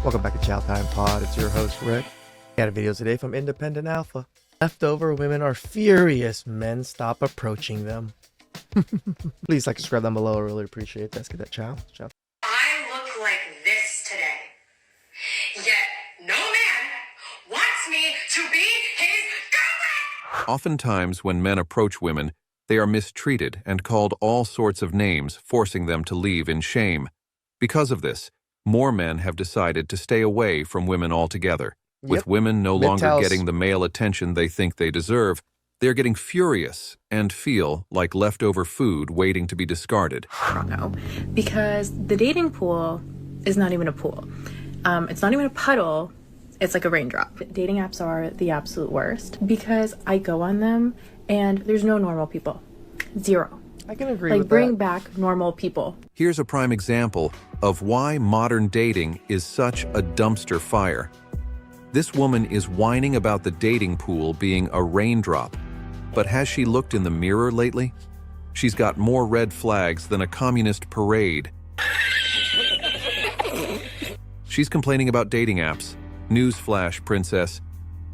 Welcome back to TheChowTimePod. It's your host, Rick. Got a video today from Independent Alpha. Leftover women are furious. Men stop approaching them. Please like, subscribe down below. I really appreciate that. Let's get that chow. I look like this today. Yet no man wants me to be his girlfriend. Oftentimes, when men approach women, they are mistreated and called all sorts of names, forcing them to leave in shame. Because of this, more men have decided to stay away from women altogether. With women no longer getting the male attention they think they deserve, they're getting furious and feel like leftover food waiting to be discarded. No, because the dating pool is not even a pool. It's not even a puddle. It's like a raindrop. Dating apps are the absolute worst because I go on them and there's no normal people. Zero. I can agree with that. Bring back normal people. Here's a prime example of why modern dating is such a dumpster fire. This woman is whining about the dating pool being a raindrop. But has she looked in the mirror lately? She's got more red flags than a communist parade. She's complaining about dating apps. Newsflash, princess.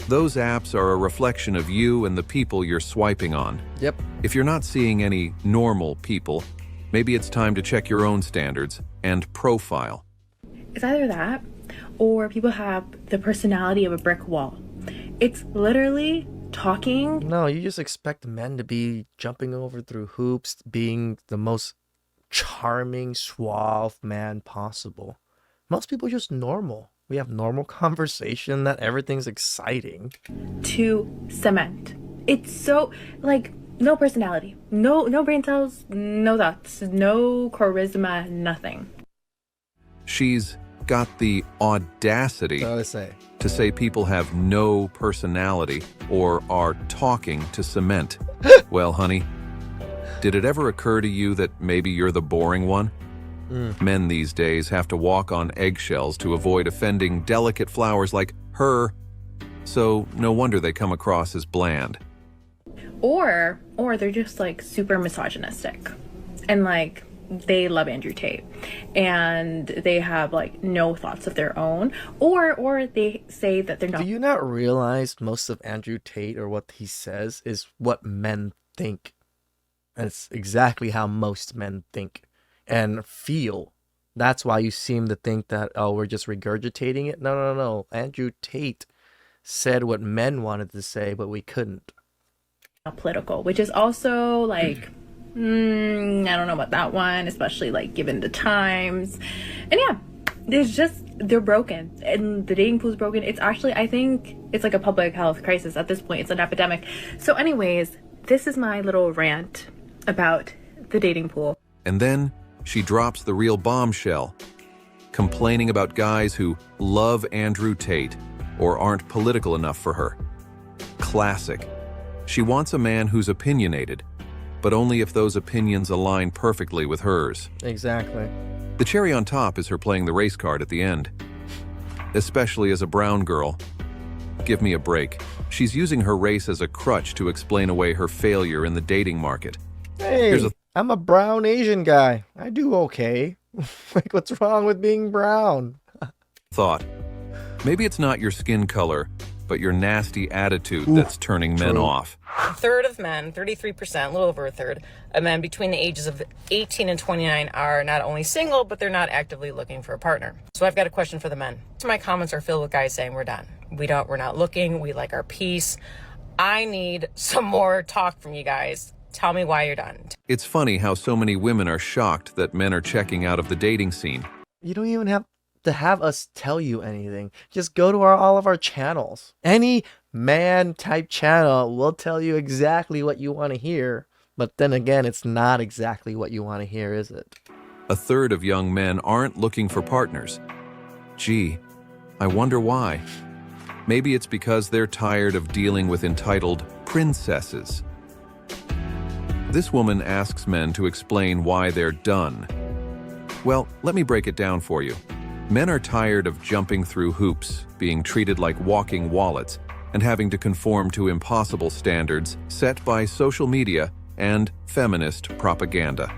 Those apps are a reflection of you and the people you're swiping on. Yep. If you're not seeing any normal people, maybe it's time to check your own standards and profile. It's either that or people have the personality of a brick wall. It's literally talking. No, you just expect men to be jumping over through hoops, being the most charming, suave man possible. Most people are just normal. We have normal conversation, that everything's exciting. To cement. It's so, no personality. No brain cells, no thoughts, no charisma, nothing. She's got the audacity to say people have no personality or are talking to cement. Well, honey, did it ever occur to you that maybe you're the boring one? Men these days have to walk on eggshells to avoid offending delicate flowers like her, so no wonder they come across as bland. Or they're just super misogynistic and they love Andrew Tate and they have no thoughts of their own, or they say that they're not. Do you not realize most of Andrew Tate or what he says is what men think? And it's exactly how most men think and feel. That's why you seem to think that, oh, we're just regurgitating it. No. Andrew Tate said what men wanted to say, but we couldn't. Political, which is also I don't know about that one, especially given the times. And yeah, they're broken and the dating pool is broken. It's actually, I think it's a public health crisis at this point. It's an epidemic. So anyways, this is my little rant about the dating pool. And then she drops the real bombshell, complaining about guys who love Andrew Tate or aren't political enough for her. Classic. She wants a man who's opinionated, but only if those opinions align perfectly with hers. Exactly. The cherry on top is her playing the race card at the end. Especially as a brown girl. Give me a break. She's using her race as a crutch to explain away her failure in the dating market. Hey, I'm a brown Asian guy. I do okay. What's wrong with being brown? Thought. Maybe it's not your skin color, but your nasty attitude that's turning men off. A third of men, 33%, a little over a third, of men between the ages of 18 and 29 are not only single, but they're not actively looking for a partner. So I've got a question for the men. So my comments are filled with guys saying we're done. We're not looking. We like our peace. I need some more talk from you guys. Tell me why you're done. It's funny how so many women are shocked that men are checking out of the dating scene. You don't even have to have us tell you anything. Just go to all of our channels. Any man type channel will tell you exactly what you want to hear. But then again, it's not exactly what you want to hear, is it? A third of young men aren't looking for partners. Gee, I wonder why. Maybe it's because they're tired of dealing with entitled princesses. This woman asks men to explain why they're done. Well, let me break it down for you. Men are tired of jumping through hoops, being treated like walking wallets, and having to conform to impossible standards set by social media and feminist propaganda.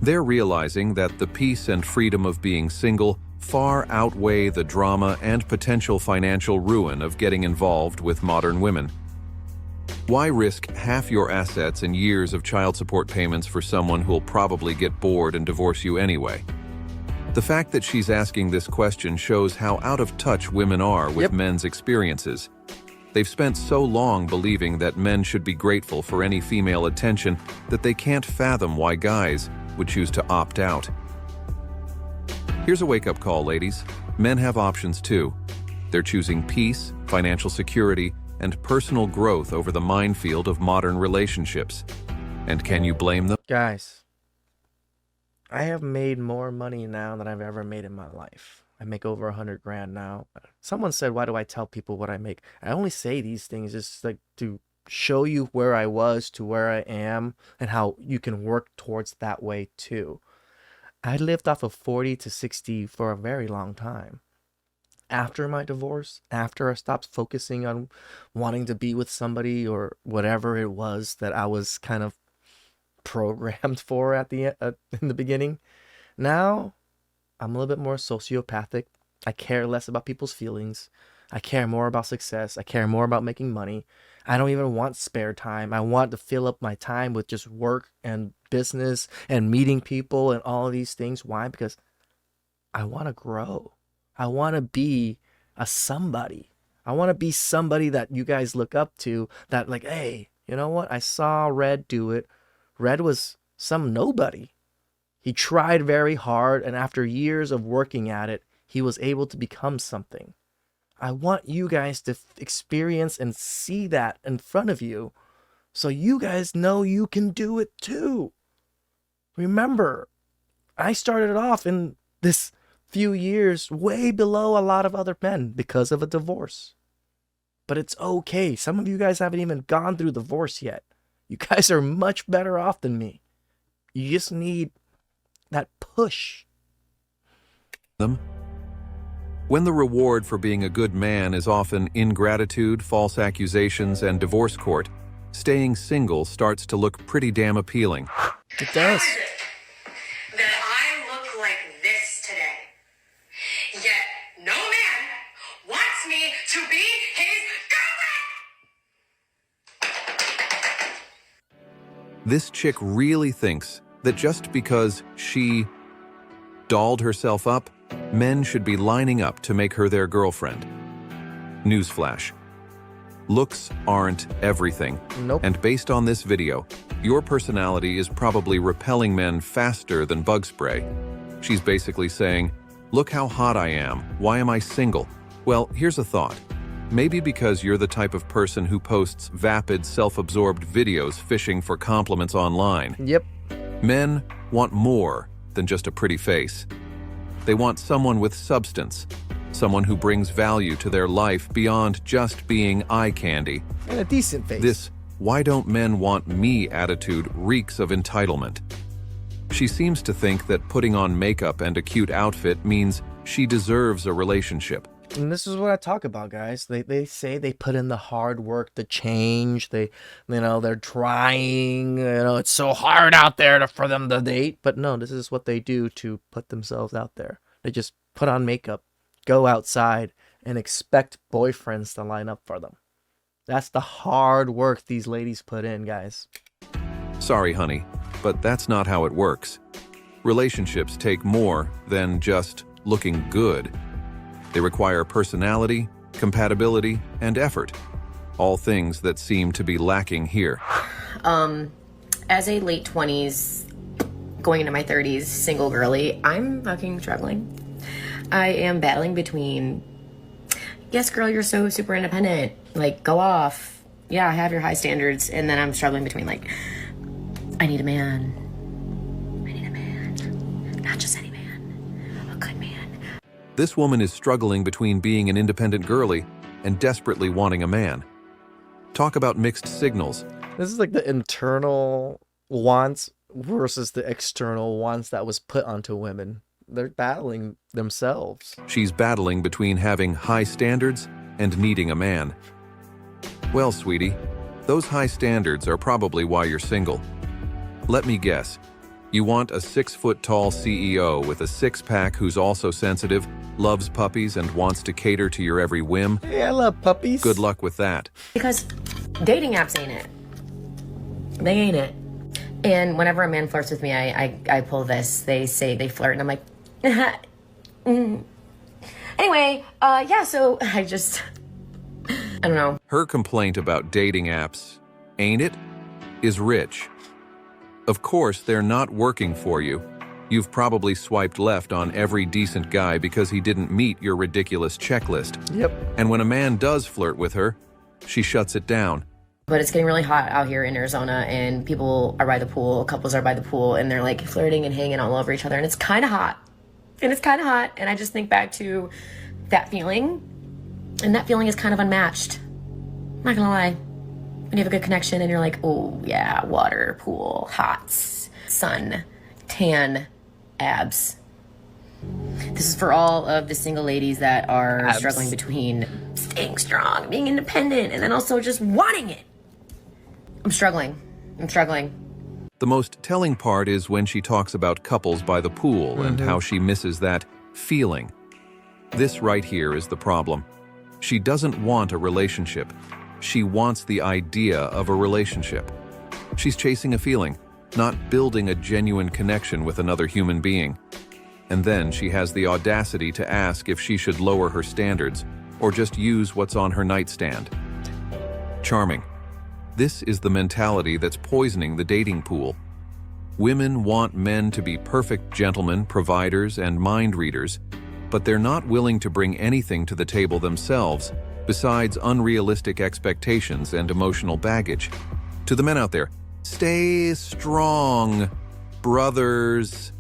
They're realizing that the peace and freedom of being single far outweigh the drama and potential financial ruin of getting involved with modern women. Why risk half your assets and years of child support payments for someone who'll probably get bored and divorce you anyway? The fact that she's asking this question shows how out of touch women are with men's experiences. They've spent so long believing that men should be grateful for any female attention that they can't fathom why guys would choose to opt out. Here's a wake-up call, ladies. Men have options too. They're choosing peace, financial security, and personal growth over the minefield of modern relationships. And can you blame them? Guys, I have made more money now than I've ever made in my life. I make over 100 grand now. Someone said, why do I tell people what I make? I only say these things just like to show you where I was to where I am and how you can work towards that way too. I lived off of 40 to 60 for a very long time. After my divorce, after I stopped focusing on wanting to be with somebody or whatever it was that I was kind of programmed for at the in the beginning, now I'm a little bit more sociopathic. I care less about people's feelings. I care more about success. I care more about making money. I don't even want spare time. I want to fill up my time with just work and business and meeting people and all of these things. Why? Because I want to grow. I want to be a somebody. I want to be somebody that you guys look up to, that like, hey, you know what? I saw Red do it. Red was some nobody. He tried very hard, and after years of working at it, he was able to become something. I want you guys to experience and see that in front of you so you guys know you can do it too. Remember, I started off in this few years way below a lot of other men because of a divorce. But it's okay. Some of you guys haven't even gone through divorce yet. You guys are much better off than me. You just need that push. When the reward for being a good man is often ingratitude, false accusations, and divorce court, staying single starts to look pretty damn appealing. It does. That I look like this today. Yet no man wants me to be his girlfriend. This chick really thinks that just because she dolled herself up, men should be lining up to make her their girlfriend. Newsflash. Looks aren't everything. Nope. And based on this video, your personality is probably repelling men faster than bug spray. She's basically saying, look how hot I am. Why am I single? Well, here's a thought. Maybe because you're the type of person who posts vapid, self-absorbed videos fishing for compliments online. Yep. Men want more than just a pretty face. They want someone with substance, someone who brings value to their life beyond just being eye candy. And a decent face. This "why don't men want me" attitude reeks of entitlement. She seems to think that putting on makeup and a cute outfit means she deserves a relationship. And this is what I talk about, guys. They say they put in the hard work to change. They're trying. It's so hard out there for them to date. But no, this is what they do to put themselves out there. They just put on makeup, go outside, and expect boyfriends to line up for them. That's the hard work these ladies put in, guys. Sorry, honey, but that's not how it works. Relationships take more than just looking good. They require personality, compatibility, and effort. All things that seem to be lacking here. As a late 20s, going into my 30s, single girly, I'm fucking struggling. I am battling between, yes, girl, you're so super independent. Like, go off. Yeah, have your high standards. And then I'm struggling between, like, I need a man. I need a man. Not just any man. A good man. This woman is struggling between being an independent girly and desperately wanting a man. Talk about mixed signals. This is like the internal wants versus the external wants that was put onto women. They're battling themselves. She's battling between having high standards and needing a man. Well, sweetie, those high standards are probably why you're single. Let me guess. You want a 6-foot-tall CEO with a six-pack who's also sensitive, loves puppies, and wants to cater to your every whim? Hey, I love puppies. Good luck with that. Because dating apps ain't it. They ain't it. And whenever a man flirts with me, I pull this. They say they flirt, and I'm like, Anyway, yeah, so I don't know. Her complaint about dating apps, ain't it, is rich. Of course, they're not working for you. You've probably swiped left on every decent guy because he didn't meet your ridiculous checklist. Yep. And when a man does flirt with her, she shuts it down. But it's getting really hot out here in Arizona, and people are by the pool, couples are by the pool, and they're like flirting and hanging all over each other, and it's kind of hot. And I just think back to that feeling, and that feeling is kind of unmatched. I'm not gonna lie. When you have a good connection and you're like, oh yeah, water, pool, hot, sun, tan, abs. This is for all of the single ladies that are struggling between staying strong, being independent, and then also just wanting it. I'm struggling. The most telling part is when she talks about couples by the pool and how she misses that feeling. This right here is the problem. She doesn't want a relationship. She wants the idea of a relationship. She's chasing a feeling, not building a genuine connection with another human being. And then she has the audacity to ask if she should lower her standards or just use what's on her nightstand. Charming. This is the mentality that's poisoning the dating pool. Women want men to be perfect gentlemen, providers, and mind readers, but they're not willing to bring anything to the table themselves besides unrealistic expectations and emotional baggage. To the men out there, stay strong, brothers.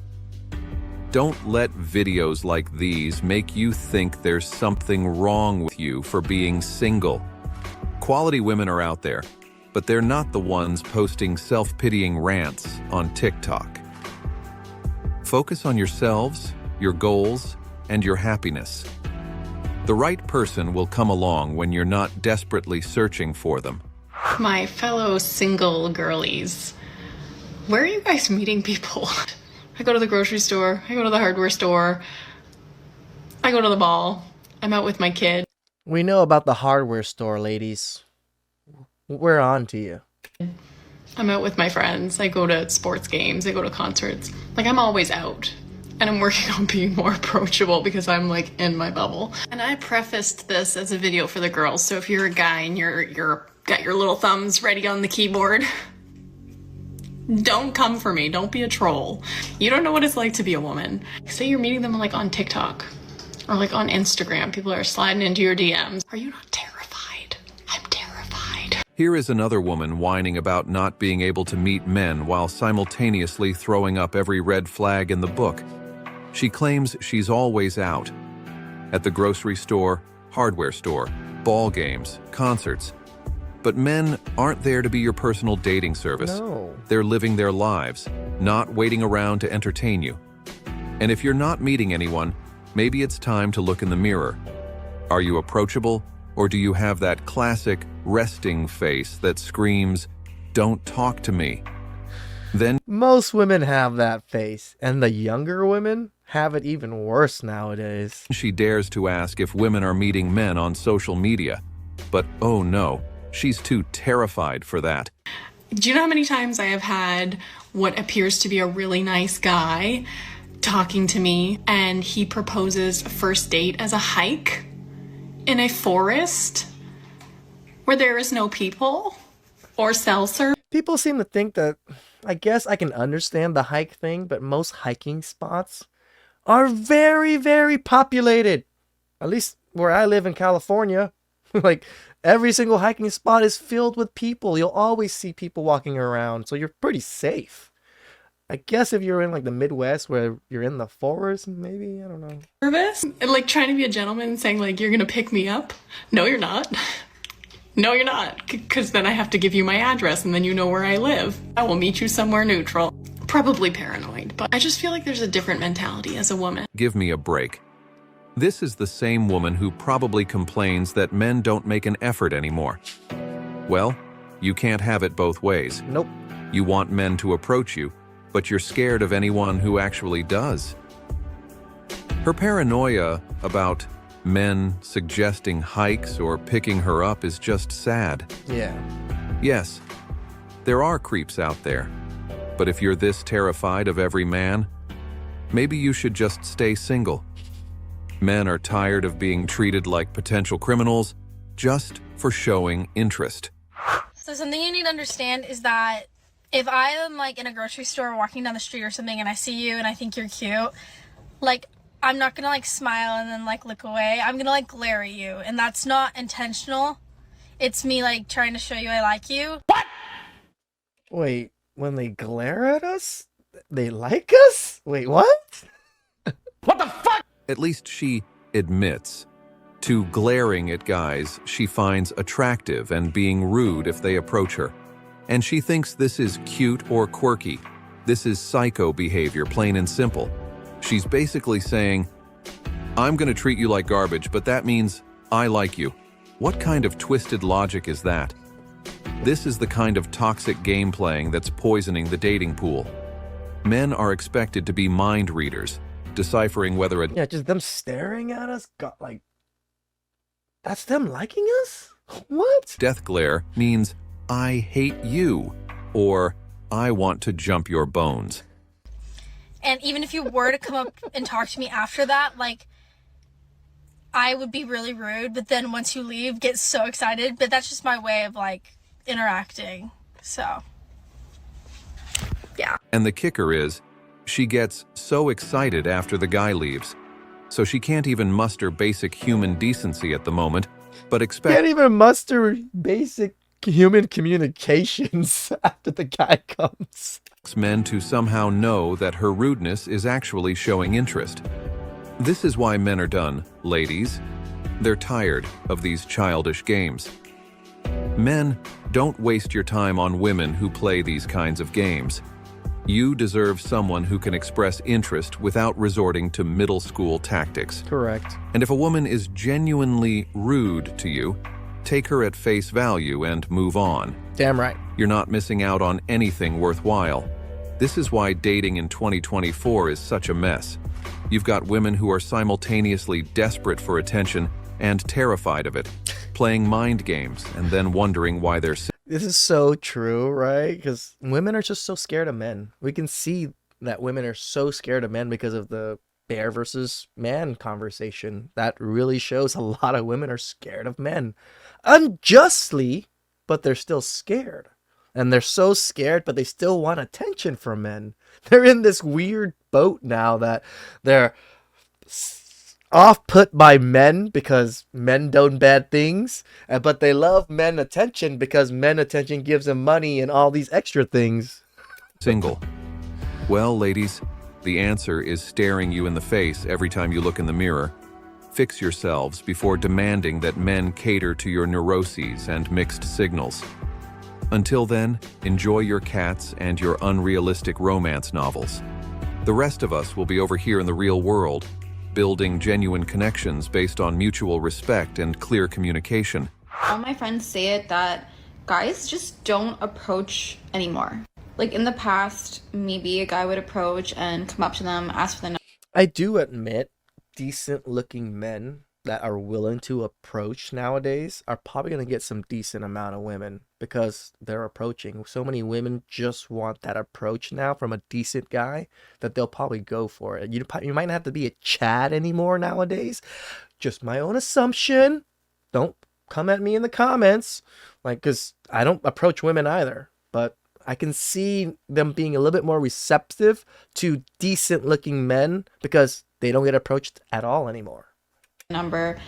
Don't let videos like these make you think there's something wrong with you for being single. Quality women are out there, but they're not the ones posting self-pitying rants on TikTok. Focus on yourselves, your goals, and your happiness. The right person will come along when you're not desperately searching for them. My fellow single girlies, where are you guys meeting people? I go to the grocery store, I go to the hardware store, I go to the mall, I'm out with my kid. We know about the hardware store, ladies. We're on to you. I'm out with my friends, I go to sports games, I go to concerts. Like, I'm always out. And I'm working on being more approachable because I'm like in my bubble. And I prefaced this as a video for the girls. So if you're a guy and you're got your little thumbs ready on the keyboard, don't come for me. Don't be a troll. You don't know what it's like to be a woman. Say you're meeting them like on TikTok or like on Instagram. People are sliding into your DMs. Are you not terrified? I'm terrified. Here is another woman whining about not being able to meet men while simultaneously throwing up every red flag in the book. She claims she's always out. At the grocery store, hardware store, ball games, concerts. But men aren't there to be your personal dating service. No. They're living their lives, not waiting around to entertain you. And if you're not meeting anyone, maybe it's time to look in the mirror. Are you approachable, or do you have that classic resting face that screams, "Don't talk to me"? Then Most women have that face, and the younger women have it even worse nowadays. she dares to ask if women are meeting men on social media. But oh no, she's too terrified for that. Do you know how many times I have had what appears to be a really nice guy talking to me and he proposes a first date as a hike in a forest where there is no people or cell service? People seem to think that, I guess I can understand the hike thing, but most hiking spots are very, very populated. At least where I live in California. Like, every single hiking spot is filled with people. You'll always see people walking around, so you're pretty safe. I guess if you're in like the Midwest where you're in the forest, maybe, I don't know. Service? And like trying to be a gentleman and saying like, you're gonna pick me up? No, you're not. No, you're not. Because then I have to give you my address and then you know where I live. I will meet you somewhere neutral. Probably paranoid, but I just feel like there's a different mentality as a woman. Give me a break. This is the same woman who probably complains that men don't make an effort anymore. Well, you can't have it both ways. Nope. You want men to approach you, but you're scared of anyone who actually does. Her paranoia about men suggesting hikes or picking her up is just sad. Yeah. Yes, there are creeps out there, but if you're this terrified of every man, maybe you should just stay single. Men are tired of being treated like potential criminals just for showing interest. So something you need to understand is that if I am like in a grocery store walking down the street or something and I see you and I think you're cute, like I'm not gonna like smile and then like look away. I'm gonna like glare at you, and that's not intentional. It's me like trying to show you I like you. What? Wait, when they glare at us, they like us? Wait, what? What the fuck? At least she admits to glaring at guys she finds attractive and being rude if they approach her. And she thinks this is cute or quirky. This is psycho behavior, plain and simple. She's basically saying, I'm gonna treat you like garbage, but that means I like you. What kind of twisted logic is that? This is the kind of toxic game playing that's poisoning the dating pool. Men are expected to be mind readers, deciphering whether a Yeah, just them staring at us, got like, that's them liking us? What? death glare means I hate you, or I want to jump your bones. And even if you were to come up and talk to me after that, like I would be really rude, but then once you leave, get so excited. But that's just my way of like interacting. So yeah. And the kicker is, she gets so excited after the guy leaves, so she can't even muster basic human decency at the moment, but Can't expects even muster basic human communications after the guy comes. men to somehow know that her rudeness is actually showing interest. This is why men are done, ladies. They're tired of these childish games. Men, don't waste your time on women who play these kinds of games. You deserve someone who can express interest without resorting to middle school tactics. Correct. And if a woman is genuinely rude to you, take her at face value and move on. Damn right. You're not missing out on anything worthwhile. This is why dating in 2024 is such a mess. You've got women who are simultaneously desperate for attention and terrified of it, playing mind games and then wondering why they're This is so true, right? Because women are just so scared of men. We can see that women are so scared of men because of the bear versus man conversation. That really shows a lot of women are scared of men. Unjustly, but they're still scared. And they're so scared, but they still want attention from men. They're in this weird boat now that they're off put by men because men done bad things, but they love men attention because men attention gives them money and all these extra things. single. Well, ladies, the answer is staring you in the face every time you look in the mirror. Fix yourselves before demanding that men cater to your neuroses and mixed signals. Until then, enjoy your cats and your unrealistic romance novels. The rest of us will be over here in the real world, building genuine connections based on mutual respect and clear communication. All my friends say it that guys just don't approach anymore. Like in the past, maybe a guy would approach and come up to them, ask for the I do admit, decent looking men that are willing to approach nowadays are probably going to get some decent amount of women because they're approaching. So many women just want that approach now from a decent guy that they'll probably go for it. You might not have to be a Chad anymore nowadays. Just my own assumption. Don't come at me in the comments. Because I don't approach women either. But I can see them being a little bit more receptive to decent looking men because they don't get approached at all anymore. number.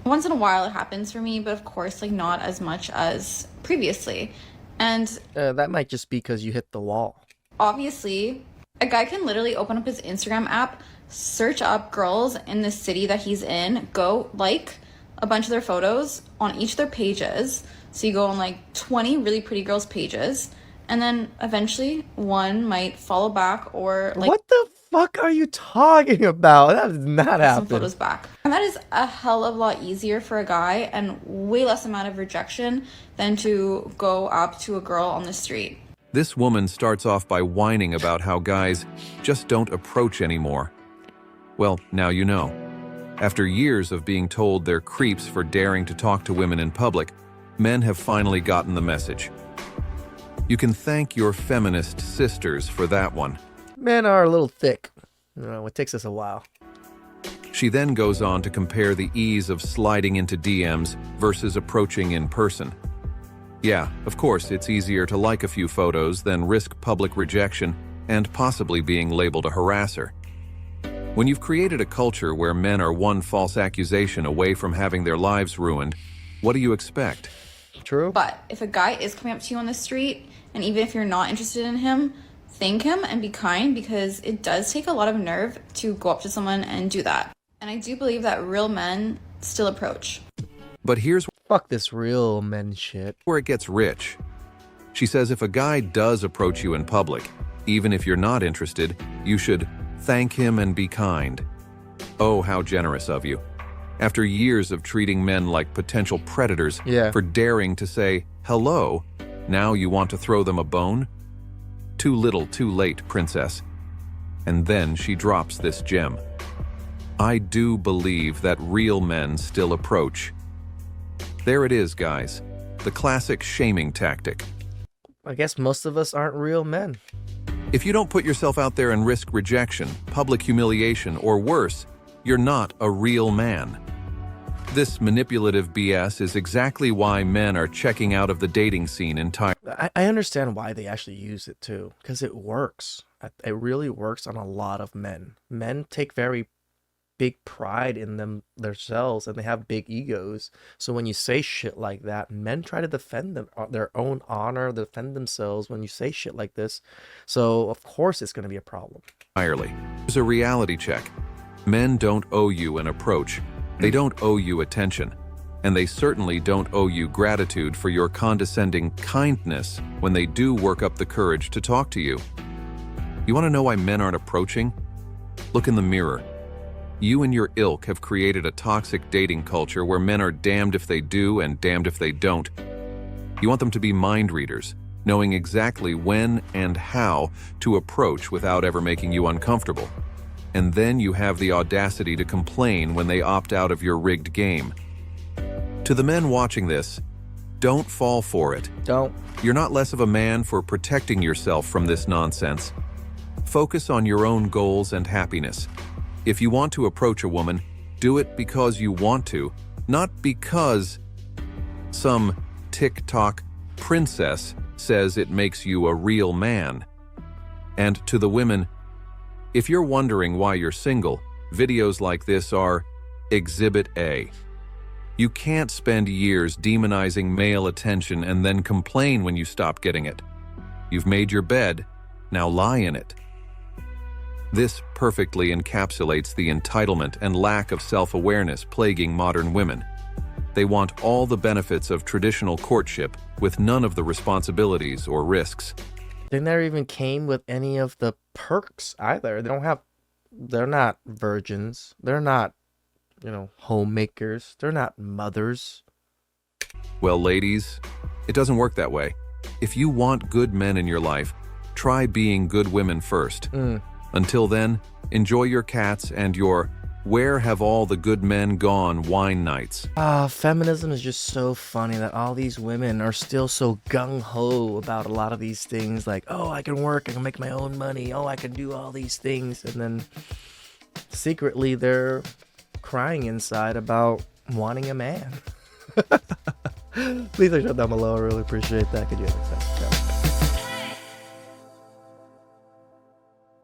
Once in a while it happens for me, but of course, like not as much as previously. And That might just be because you hit the wall. obviously, a guy can literally open up his Instagram app, search up girls in the city that he's in, go like a bunch of their photos on each of their pages. So you go on like 20 really pretty girls' pages, and then eventually one might follow back or like What the fuck are you talking about? That does not some happen. photos back. And that is a hell of a lot easier for a guy and way less amount of rejection than to go up to a girl on the street. This woman starts off by whining about how guys just don't approach anymore. Well, now you know. After years of being told they're creeps for daring to talk to women in public, men have finally gotten the message. You can thank your feminist sisters for that one. Men are a little thick. It takes us a while. She then goes on to compare the ease of sliding into DMs versus approaching in person. Yeah, of course, it's easier to like a few photos than risk public rejection and possibly being labeled a harasser. When you've created a culture where men are one false accusation away from having their lives ruined, what do you expect? True. But if a guy is coming up to you on the street, and even if you're not interested in him, thank him and be kind, because it does take a lot of nerve to go up to someone and do that. And I do believe that real men still approach. But here's Fuck this real men shit. where it gets rich. She says if a guy does approach you in public, even if you're not interested, you should thank him and be kind. Oh, how generous of you. After years of treating men like potential predators for daring to say hello, now you want to throw them a bone? Too little, too late, princess. And then she drops this gem. I do believe that real men still approach. There it is, guys. The classic shaming tactic. I guess most of us aren't real men. If you don't put yourself out there and risk rejection, public humiliation, or worse, you're not a real man. This manipulative BS is exactly why men are checking out of the dating scene entirely. I understand why they actually use it too, because it works. It really works on a lot of men. Men take very big pride in themselves, and they have big egos. So when you say shit like that, men try to defend their own honor, defend themselves when you say shit like this. So of course it's going to be a problem. Here's a reality check. Men don't owe you an approach. They don't owe you attention. And they certainly don't owe you gratitude for your condescending kindness when they do work up the courage to talk to you. You want to know why men aren't approaching? Look in the mirror. You and your ilk have created a toxic dating culture where men are damned if they do and damned if they don't. You want them to be mind readers, knowing exactly when and how to approach without ever making you uncomfortable. And then you have the audacity to complain when they opt out of your rigged game. To the men watching this, don't fall for it. Don't. You're not less of a man for protecting yourself from this nonsense. Focus on your own goals and happiness. If you want to approach a woman, do it because you want to, not because some TikTok princess says it makes you a real man. And to the women, if you're wondering why you're single, videos like this are Exhibit A. You can't spend years demonizing male attention and then complain when you stop getting it. You've made your bed, now lie in it. This perfectly encapsulates the entitlement and lack of self-awareness plaguing modern women. They want all the benefits of traditional courtship with none of the responsibilities or risks. They never even came with any of the perks either. They're not virgins. They're not, homemakers. They're not mothers. Well, ladies, it doesn't work that way. If you want good men in your life, try being good women first. Until then, enjoy your cats and your "Where have all the good men gone" wine nights. Feminism is just so funny that all these women are still so gung-ho about a lot of these things. Like, oh, I can work, I can make my own money, oh, I can do all these things. And then secretly they're crying inside about wanting a man. Please leave a down below. I really appreciate that. Could you accept that?